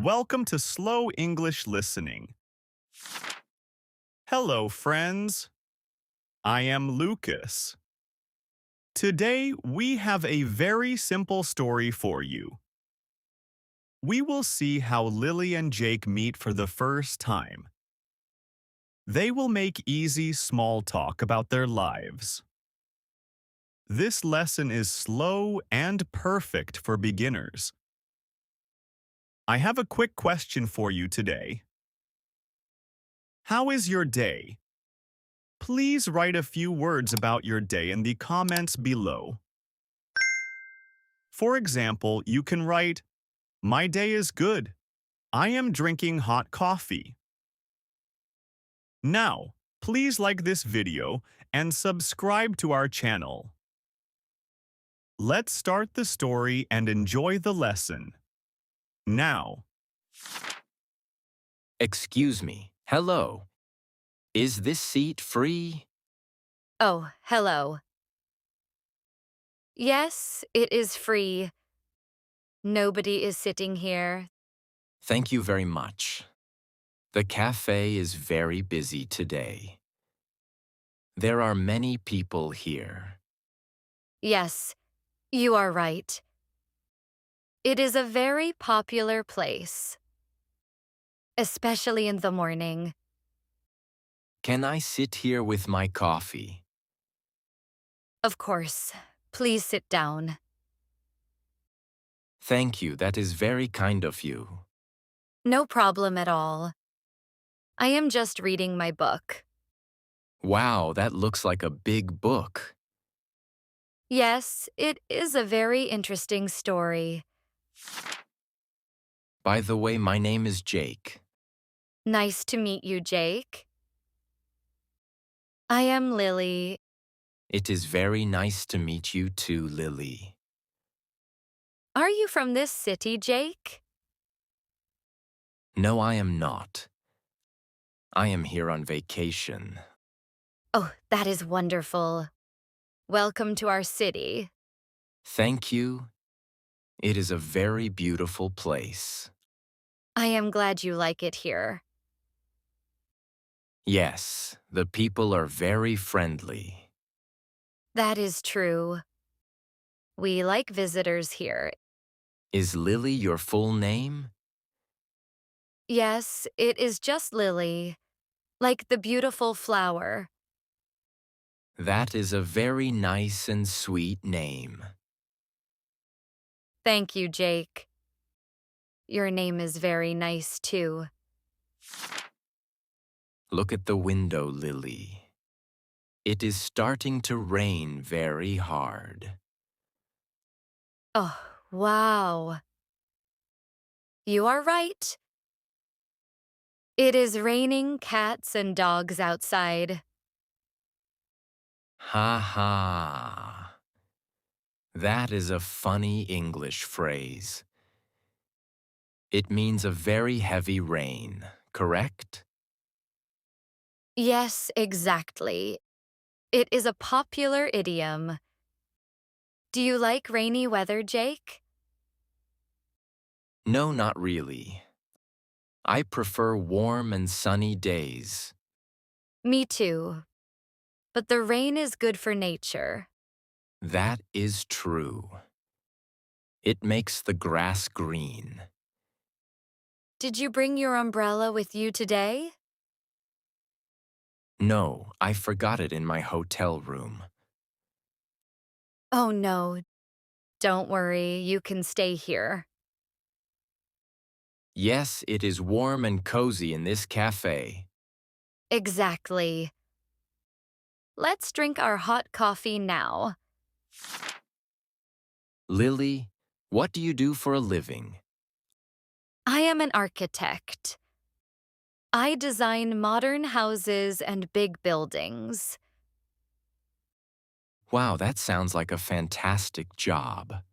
Welcome to Slow English Listening. Hello, friends. I am Lucas. Today, we have a very simple story for you. We will see how Lily and Jake meet for the first time. They will make easy small talk about their lives. This lesson is slow and perfect for beginners. I have a quick question for you today. How is your day? Please write a few words about your day in the comments below. For example, you can write, "My day is good. I am drinking hot coffee." Now, please like this video and subscribe to our channel. Let's start the story and enjoy the lesson. Now, Excuse me. Hello. Is this seat free? Oh, hello. Yes, it is free. Nobody is sitting here. Thank you very much. The cafe is very busy today. There are many people here. Yes, you are right. It is a very popular place, especially in the morning. Can I sit here with my coffee? Of course, please sit down. Thank you, that is very kind of you. No problem at all. I am just reading my book. Wow, that looks like a big book. Yes, it is a very interesting story. By the way, my name is Jake. Nice to meet you, Jake. I am Lily. It is very nice to meet you too, Lily. Are you from this city, Jake? No, I am not. I am here on vacation. Oh, that is wonderful. Welcome to our city. Thank you. It is a very beautiful place. I am glad you like it here. Yes, the people are very friendly. That is true. We like visitors here. Is Lily your full name? Yes, it is just Lily, like the beautiful flower. That is a very nice and sweet name. Thank you, Jake. Your name is very nice, too. Look at the window, Lily. It is starting to rain very hard. Oh, wow. You are right. It is raining cats and dogs outside. Ha ha. That is a funny English phrase. It means a very heavy rain, correct? Yes, exactly. It is a popular idiom. Do you like rainy weather, Jake? No, not really. I prefer warm and sunny days. Me too. But the rain is good for nature. That is true. It makes the grass green. Did you bring your umbrella with you today? No, I forgot it in my hotel room. Oh no, don't worry, you can stay here. Yes, it is warm and cozy in this cafe. Exactly. Let's drink our hot coffee now. Lily, what do you do for a living? I am an architect. I design modern houses and big buildings. Wow, that sounds like a fantastic job.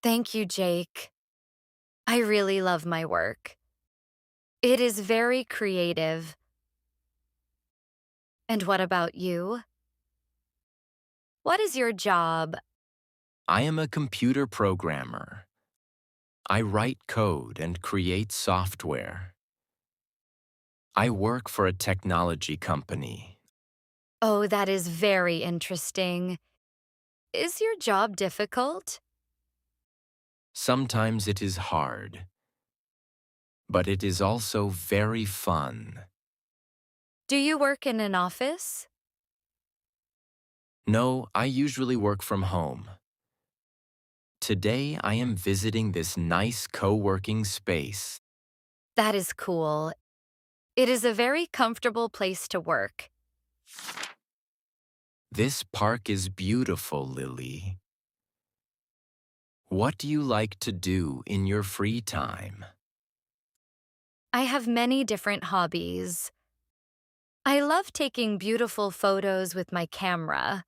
Thank you, Jake. I really love my work. It is very creative. And what about you? What is your job? I am a computer programmer. I write code and create software. I work for a technology company. Oh, that is very interesting. Is your job difficult? Sometimes it is hard, but it is also very fun. Do you work in an office? No, I usually work from home. Today I am visiting this nice co-working space. That is cool. It is a very comfortable place to work. This park is beautiful, Lily. What do you like to do in your free time? I have many different hobbies. I love taking beautiful photos with my camera.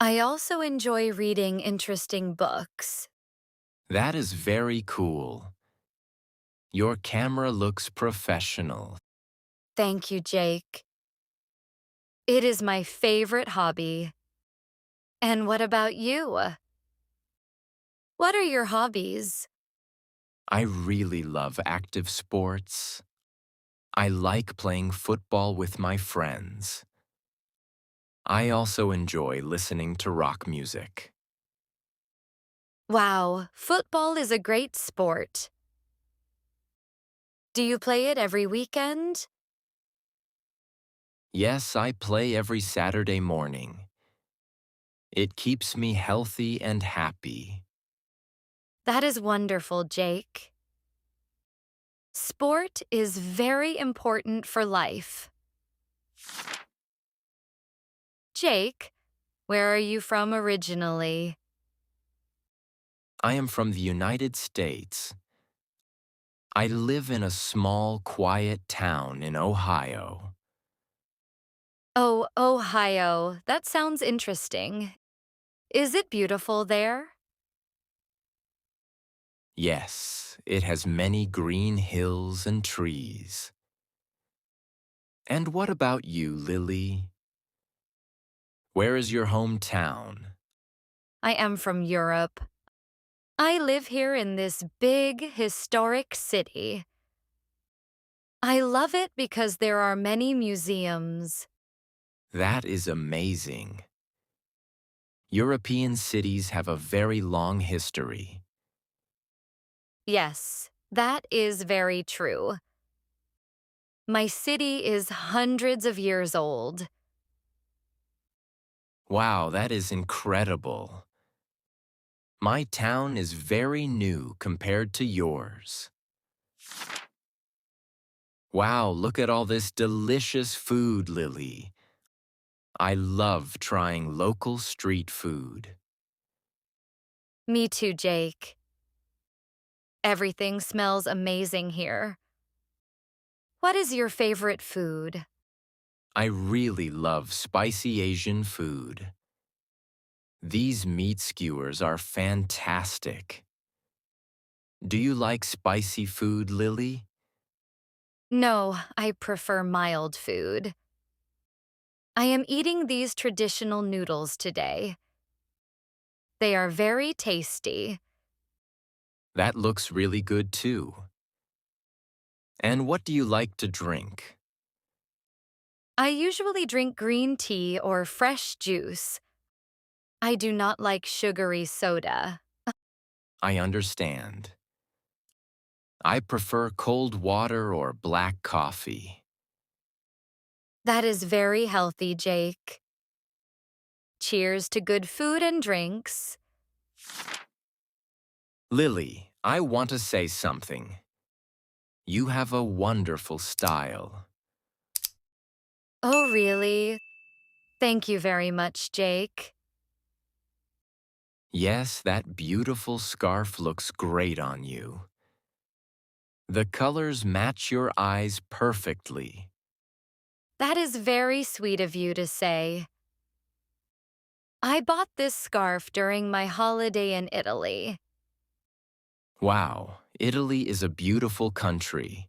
I also enjoy reading interesting books. That is very cool. Your camera looks professional. Thank you, Jake. It is my favorite hobby. And what about you? What are your hobbies? I really love active sports. I like playing football with my friends. I also enjoy listening to rock music. Wow, football is a great sport. Do you play it every weekend? Yes, I play every Saturday morning. It keeps me healthy and happy. That is wonderful, Jake. Sport is very important for life. Jake, where are you from originally? I am from the United States. I live in a small, quiet town in Ohio. Oh, Ohio. That sounds interesting. Is it beautiful there? Yes, it has many green hills and trees. And what about you, Lily? Where is your hometown? I am from Europe. I live here in this big, historic city. I love it because there are many museums. That is amazing. European cities have a very long history. Yes, that is very true. My city is hundreds of years old. Wow, that is incredible. My town is very new compared to yours. Wow, look at all this delicious food, Lily. I love trying local street food. Me too, Jake. Everything smells amazing here. What is your favorite food? I really love spicy Asian food. These meat skewers are fantastic. Do you like spicy food, Lily? No, I prefer mild food. I am eating these traditional noodles today. They are very tasty. That looks really good too. And what do you like to drink? I usually drink green tea or fresh juice. I do not like sugary soda. I understand. I prefer cold water or black coffee. That is very healthy, Jake. Cheers to good food and drinks. Lily, I want to say something. You have a wonderful style. Oh, really? Thank you very much, Jake. Yes, that beautiful scarf looks great on you. The colors match your eyes perfectly. That is very sweet of you to say. I bought this scarf during my holiday in Italy. Wow, Italy is a beautiful country.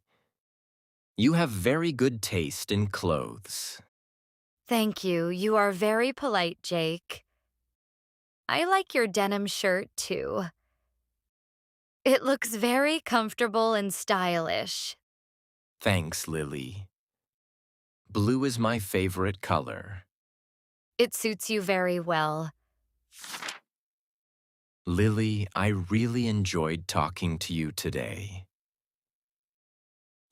You have very good taste in clothes. Thank you. You are very polite, Jake. I like your denim shirt, too. It looks very comfortable and stylish. Thanks, Lily. Blue is my favorite color. It suits you very well. Lily, I really enjoyed talking to you today.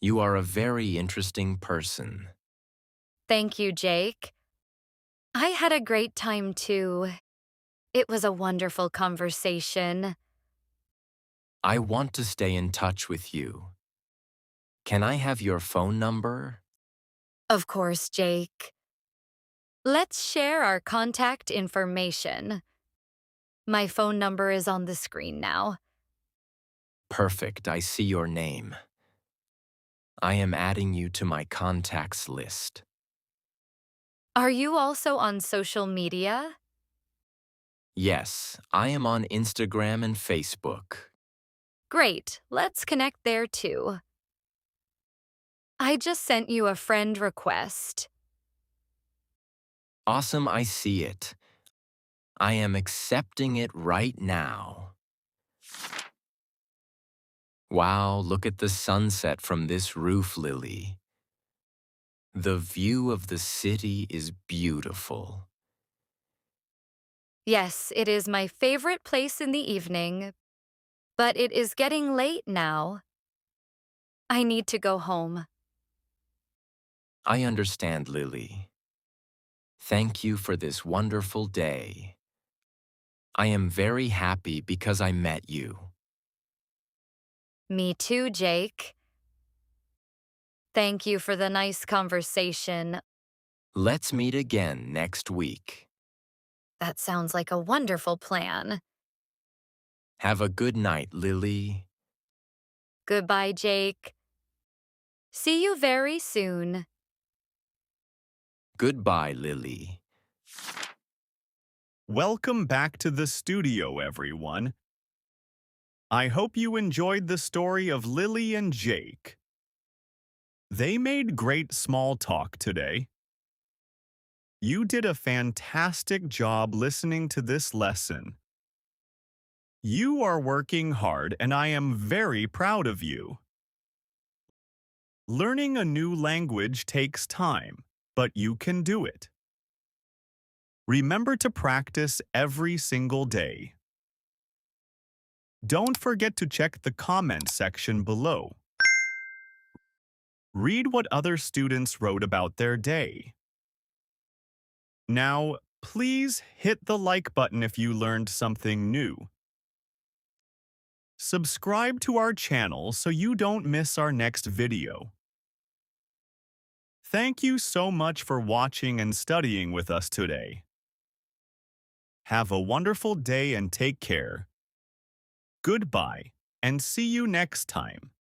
You are a very interesting person. Thank you, Jake. I had a great time too. It was a wonderful conversation. I want to stay in touch with you. Can I have your phone number? Of course, Jake. Let's share our contact information. My phone number is on the screen now. Perfect, I see your name. I am adding you to my contacts list. Are you also on social media? Yes, I am on Instagram and Facebook. Great, let's connect there too. I just sent you a friend request. Awesome, I see it. I am accepting it right now. Wow, look at the sunset from this roof, Lily. The view of the city is beautiful. Yes, it is my favorite place in the evening, but it is getting late now. I need to go home. I understand, Lily. Thank you for this wonderful day. I am very happy because I met you. Me too, Jake. Thank you for the nice conversation. Let's meet again next week. That sounds like a wonderful plan. Have a good night, Lily. Goodbye, Jake. See you very soon. Goodbye, Lily. Welcome back to the studio, everyone. I hope you enjoyed the story of Lily and Jake. They made great small talk today. You did a fantastic job listening to this lesson. You are working hard and I am very proud of you. Learning a new language takes time, but you can do it. Remember to practice every single day. Don't forget to check the comment section below. Read what other students wrote about their day. Now, please hit the like button if you learned something new. Subscribe to our channel so you don't miss our next video. Thank you so much for watching and studying with us today. Have a wonderful day and take care. Goodbye, and see you next time.